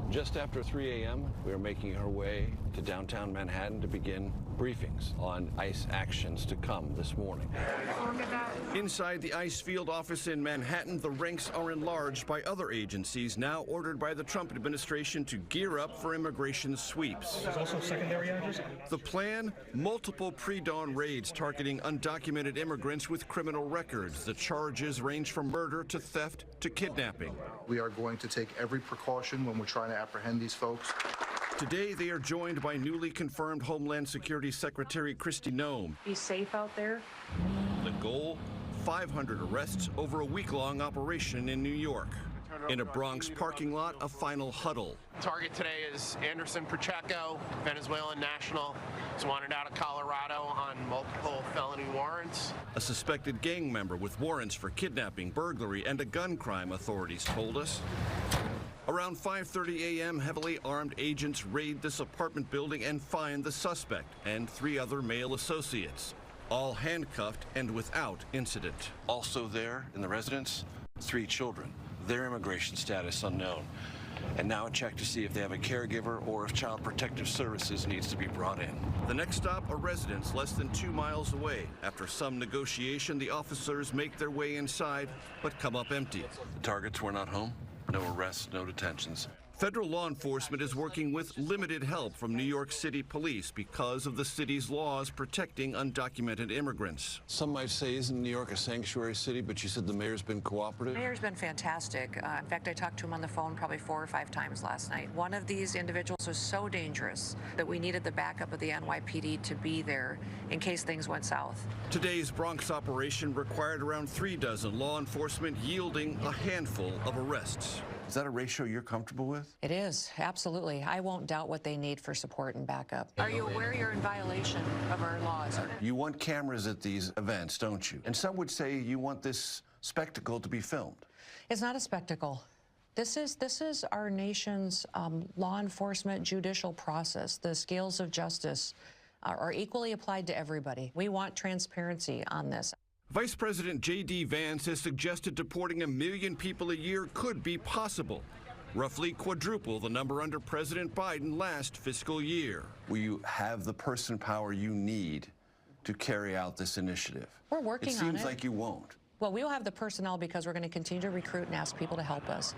Just after 3 a.m., we are making our way to downtown Manhattan to begin briefings on ICE actions to come this morning. Inside the ICE field office in Manhattan, the ranks are enlarged by other agencies now ordered by the Trump administration to gear up for immigration sweeps. There's also secondary actors. The plan? Multiple pre-dawn raids targeting undocumented immigrants with criminal records. The charges range from murder to theft to kidnapping. We are going to take every precaution when we're trying to apprehend these folks. Today, they are joined by newly confirmed Homeland Security Secretary Kristi Noem. Be safe out there. The goal? 500 arrests over a week-long operation in New York. In a Bronx parking lot, a final huddle. Target today is Anderson Pacheco, Venezuelan national. He's wanted out of Colorado on multiple felony warrants. A suspected gang member with warrants for kidnapping, burglary, and a gun crime, authorities told us. Around 5:30 a.m., heavily armed agents raid this apartment building and find the suspect and 3 other male associates, all handcuffed and without incident. Also there in the residence, 3 children, their immigration status unknown. And now a check to see if they have a caregiver or if Child Protective Services needs to be brought in. The next stop, a residence less than 2 miles away. After some negotiation, the officers make their way inside, but come up empty. The targets were not home. No arrests, no detentions. Federal law enforcement is working with limited help from New York City police because of the city's laws protecting undocumented immigrants. Some might say, isn't New York a sanctuary city? But you said the mayor's been cooperative? The mayor's been fantastic. In fact, I talked to him on the phone probably 4 or 5 times last night. One of these individuals was so dangerous that we needed the backup of the NYPD to be there in case things went south. Today's Bronx operation required around 36 law enforcement, yielding a handful of arrests. Is that a ratio you're comfortable with? It is, absolutely. I won't doubt what they need for support and backup. Are you aware you're in violation of our laws? You want cameras at these events, don't you? And some would say you want this spectacle to be filmed. It's not a spectacle. This is our nation's law enforcement judicial process. The scales of justice are equally applied to everybody. We want transparency on this. Vice President J.D. Vance has suggested deporting 1 million people a year could be possible, roughly quadruple the number under President Biden last fiscal year. Will you have the person power you need to carry out this initiative? We're working on it. It seems like you won't. Well, we will have the personnel because we're going to continue to recruit and ask people to help us.